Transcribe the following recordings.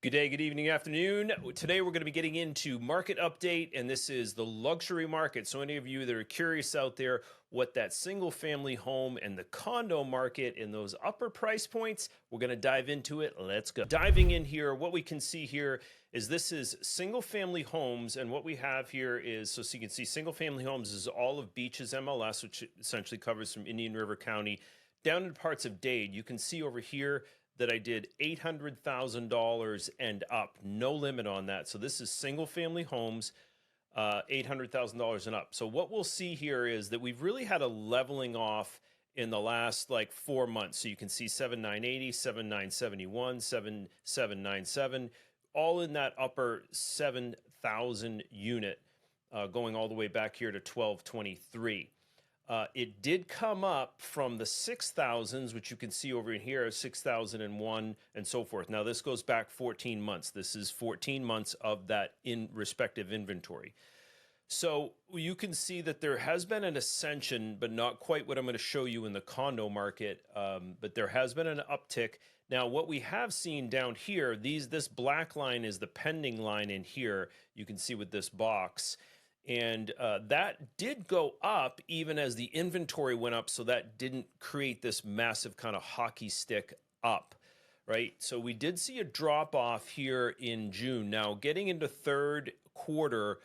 Good day, good evening, afternoon. Today we're going to be getting into market update, and this is the luxury market. So any of you that are curious out there what that single family home and the condo market in those upper price points, we're going to dive into it. Let's go. Diving in here, what we can see here is this is single family homes, and what we have here is, so you can see single family homes is all of Beaches MLS, which essentially covers from Indian River County down into parts of Dade. You can see over here that I did $800,000 and up, no limit on that. So this is single family homes, $800,000 and up. So what we'll see here is that we've really had a leveling off in the last like 4 months. So you can see 7,980, 7,971, 7,797, all in that upper 7,000 unit, going all the way back here to 1223. It did come up from the 6,000s, which you can see over in here, 6,001 and so forth. Now, this goes back 14 months. This is 14 months of that in respective inventory. So you can see that there has been an ascension, but not quite what I'm going to show you in the condo market. But there has been an uptick. Now, what we have seen down here, this black line is the pending line in here. You can see with this box. And that did go up even as the inventory went up, so that didn't create this massive kind of hockey stick up, right? So we did see a drop off here in June. Now, getting into third quarter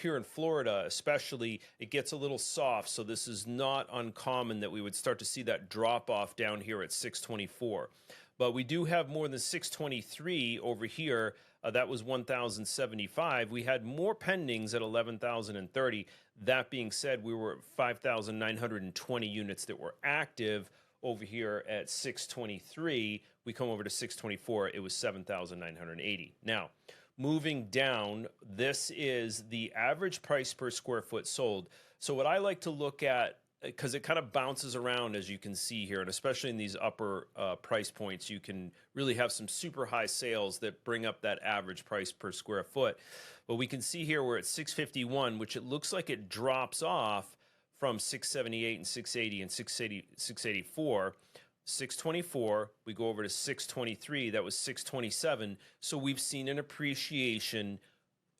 here in Florida especially, it gets a little soft, so this is not uncommon that we would start to see that drop off down here at 624. But we do have more than 623 over here. That was 1,075. We had more pendings at 11,030. That being said, we were at 5,920 units that were active over here at 623. We come over to 624. It was 7,980. Now, moving down, this is the average price per square foot sold. So what I like to look at, because it kind of bounces around, as you can see here, and especially in these upper price points, you can really have some super high sales that bring up that average price per square foot. But we can see here we're at 651, which it looks like it drops off from 678 and 680 and 684. 624, we go over to 623, that was 627. So we've seen an appreciation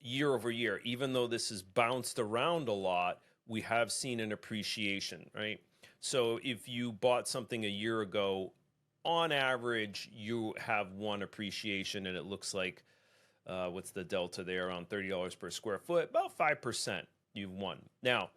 year over year. Even though this has bounced around a lot, we have seen an appreciation, right? So if you bought something a year ago, on average, you have one appreciation, and it looks like, what's the delta there, around $30 per square foot, about 5% you've won. Now,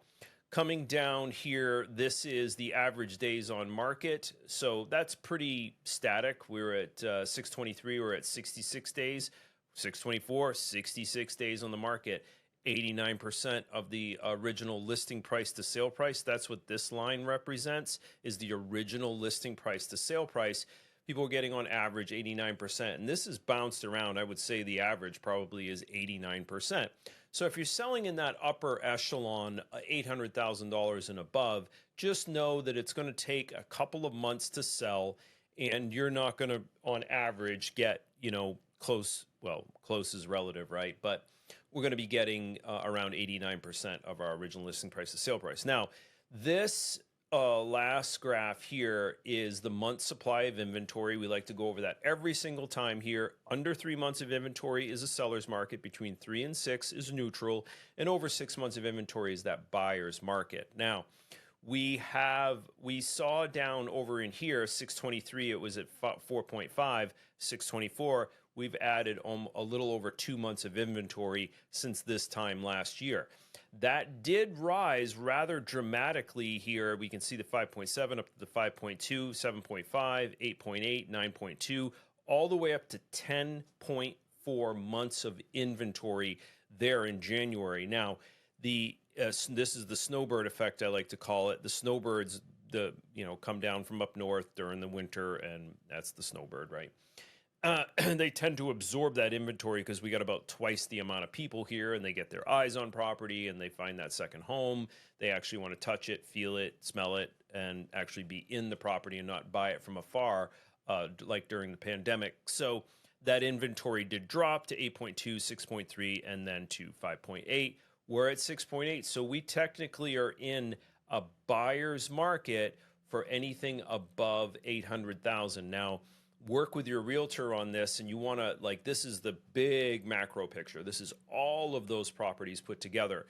coming down here, this is the average days on market. So that's pretty static. We're at 623, we're at 66 days, 624, 66 days on the market. 89% of the original listing price to sale price. That's what this line represents, is the original listing price to sale price. People are getting on average 89%. And this has bounced around. I would say the average probably is 89%. So if you're selling in that upper echelon, $800,000 and above, just know that it's going to take a couple of months to sell, and you're not going to, on average, get, close. Well, close is relative, right? But we're going to be getting around 89% of our original listing price to sale price. Now, this last graph here is the month supply of inventory. We like to go over that every single time here. Under 3 months of inventory is a seller's market. Between 3 and 6 is neutral. And over 6 months of inventory is that buyer's market. Now, we saw down over in here, 623, it was at 4.5, 624. We've added a little over 2 months of inventory since this time last year. That did rise rather dramatically here. We can see the 5.7 up to the 5.2, 7.5, 8.8, 9.2, all the way up to 10.4 months of inventory there in January. Now, this is the snowbird effect, I like to call it. The snowbirds, come down from up north during the winter, and that's the snowbird, right? They tend to absorb that inventory because we got about twice the amount of people here, and they get their eyes on property and they find that second home. They actually want to touch it, feel it, smell it, and actually be in the property and not buy it from afar, like during the pandemic. So that inventory did drop to 8.2, 6.3, and then to 5.8. We're at 6.8. So we technically are in a buyer's market for anything above 800,000. Now, work with your realtor on this, and you want to, like, this is the big macro picture. This is all of those properties put together.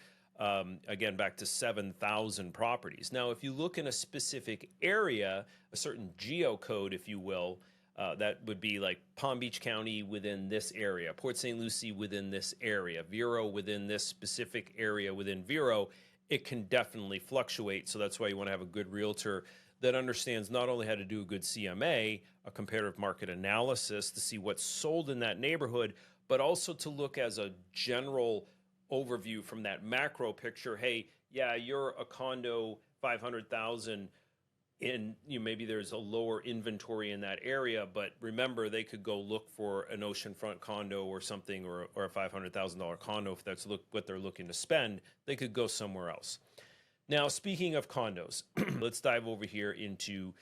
Again, back to 7,000 properties. Now, if you look in a specific area, a certain geocode, if you will, that would be like Palm Beach County within this area, Port St. Lucie within this area, Vero within this specific area within Vero, it can definitely fluctuate. So that's why you want to have a good realtor that understands not only how to do a good CMA, a comparative market analysis to see what's sold in that neighborhood, but also to look as a general overview from that macro picture. Hey, yeah, you're a condo, 500,000 in, maybe there's a lower inventory in that area, but remember, they could go look for an oceanfront condo or something, or a $500,000 condo. If that's what they're looking to spend, they could go somewhere else. Now, speaking of condos, let's dive over here into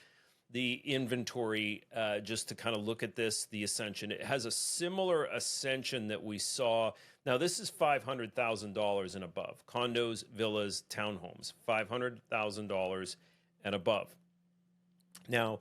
the inventory, just to kind of look at this, the ascension. It has a similar ascension that we saw. Now, this is $500,000 and above. Condos, villas, townhomes, $500,000 and above. Now,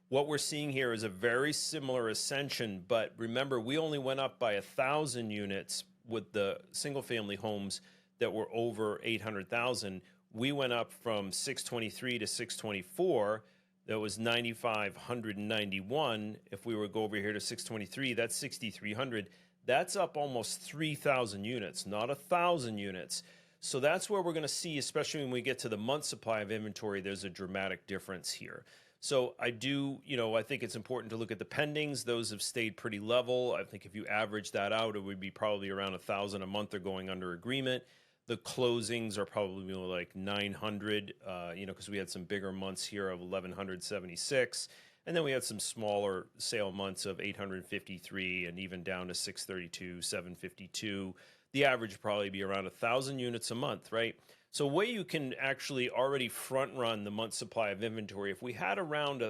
what we're seeing here is a very similar ascension, but remember, we only went up by 1,000 units with the single-family homes that were over 800,000. We went up from 623 to 624. That was 9,591. If we were to go over here to 623, that's 6,300. That's up almost 3,000 units, not 1,000 units. So that's where we're going to see, especially when we get to the month supply of inventory, there's a dramatic difference here. So I think it's important to look at the pendings. Those have stayed pretty level. I think if you average that out, it would be probably around 1,000 a month are going under agreement. The closings are probably like 900, because we had some bigger months here of 1,176. And then we had some smaller sale months of 853 and even down to 632, 752. The average would probably be around 1,000 units a month, right? So way you can actually already front run the month supply of inventory. If we had around we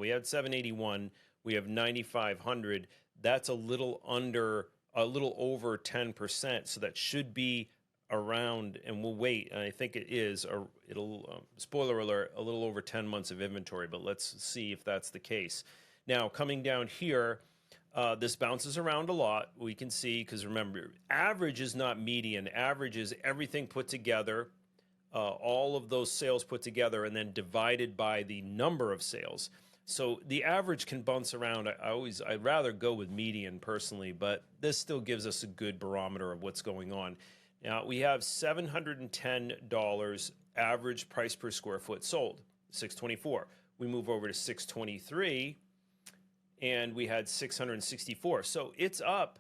had 781, we have 9,500. That's a little over 10%. So that should be around, and we'll wait. And I think it is, it'll, spoiler alert, a little over 10 months of inventory, but let's see if that's the case. Now, coming down here, this bounces around a lot. We can see, because remember, average is not median. Average is everything put together, all of those sales put together, and then divided by the number of sales. So the average can bounce around. I'd rather go with median personally, but this still gives us a good barometer of what's going on. Now, we have $710 average price per square foot sold, 624. We move over to 623, and we had 664. So it's up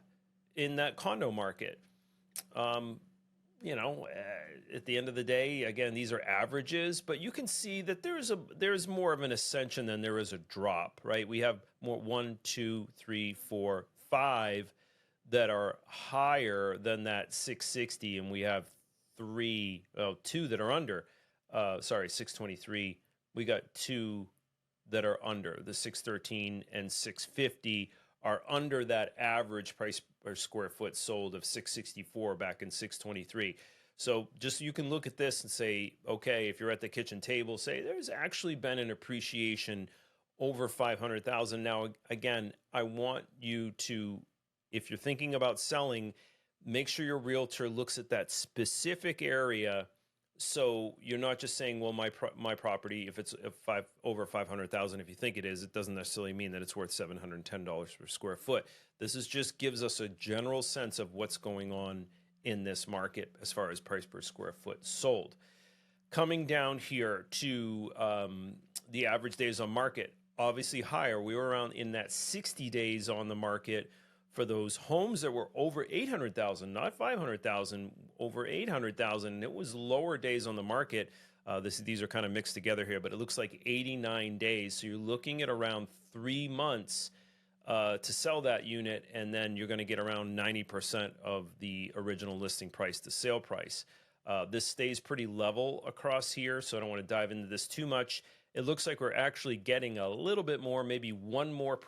in that condo market. At the end of the day, again, these are averages, but you can see that there's more of an ascension than there is a drop, right? We have more 1, 2, 3, 4, 5 that are higher than that 660, and we have 2 that are under. 623. We got 2 that are under. The 613 and 650 are under that average price per square foot sold of 664 back in 623. So just, you can look at this and say, okay, if you're at the kitchen table, say there's actually been an appreciation over 500,000. Now, again, I want you to, if you're thinking about selling, make sure your realtor looks at that specific area. So you're not just saying, well, my property, if it's over 500,000, if you think it is, it doesn't necessarily mean that it's worth $710 per square foot. This just gives us a general sense of what's going on in this market as far as price per square foot sold. Coming down here to the average days on market, obviously higher. We were around in that 60 days on the market for those homes that were over 800,000, not 500,000, over 800,000. It was lower days on the market. These are kind of mixed together here, but it looks like 89 days. So you're looking at around 3 months to sell that unit, and then you're going to get around 90% of the original listing price to sale price. This stays pretty level across here, so I don't want to dive into this too much. It looks like we're actually getting a little bit more, maybe 1% more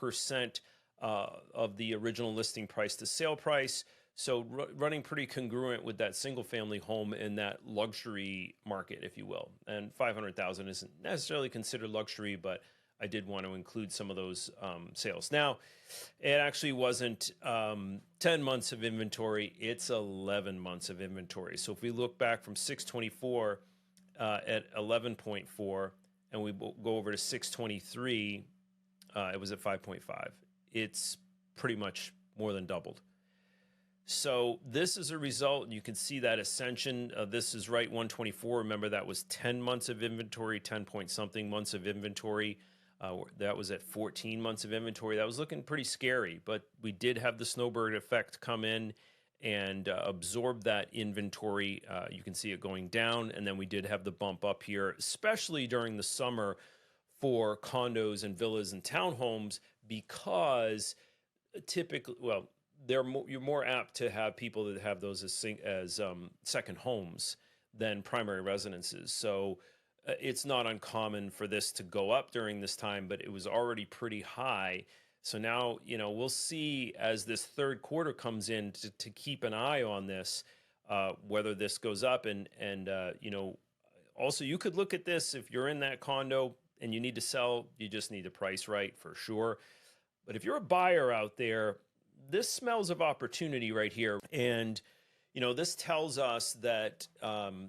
of the original listing price to sale price. So running pretty congruent with that single family home in that luxury market, if you will. And 500,000 isn't necessarily considered luxury, but I did want to include some of those sales. Now, it actually wasn't 10 months of inventory, it's 11 months of inventory. So if we look back from 624 at 11.4, and we go over to 623, it was at 5.5. It's pretty much more than doubled. So this is a result. You can see that ascension. This is right 124. Remember, that was 10 months of inventory, 10 point something months of inventory. That was at 14 months of inventory. That was looking pretty scary, but we did have the snowbird effect come in and absorb that inventory. You can see it going down, and then we did have the bump up here, especially during the summer for condos and villas and townhomes, because typically, well, you're more apt to have people that have those as second homes than primary residences. So it's not uncommon for this to go up during this time, but it was already pretty high. So now, we'll see as this third quarter comes in to keep an eye on this, whether this goes up. And also you could look at this if you're in that condo and you need to sell, you just need to price right for sure. But if you're a buyer out there, this smells of opportunity right here. And, this tells us that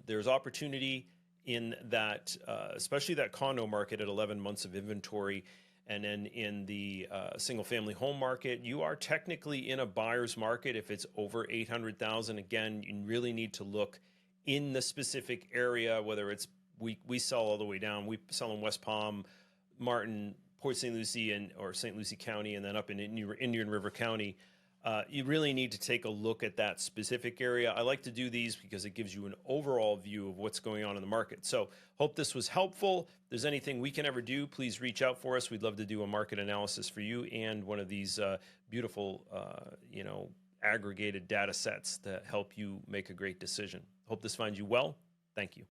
there's opportunity in that, especially that condo market at 11 months of inventory. And then in the single family home market, you are technically in a buyer's market. If it's over 800,000, again, you really need to look in the specific area, whether it's, we sell all the way down. We sell in West Palm, Martin, Port St. Lucie, or St. Lucie County, and then up in Indian River County. You really need to take a look at that specific area. I like to do these because it gives you an overall view of what's going on in the market. So hope this was helpful. If there's anything we can ever do, please reach out for us. We'd love to do a market analysis for you and one of these beautiful, aggregated data sets that help you make a great decision. Hope this finds you well. Thank you.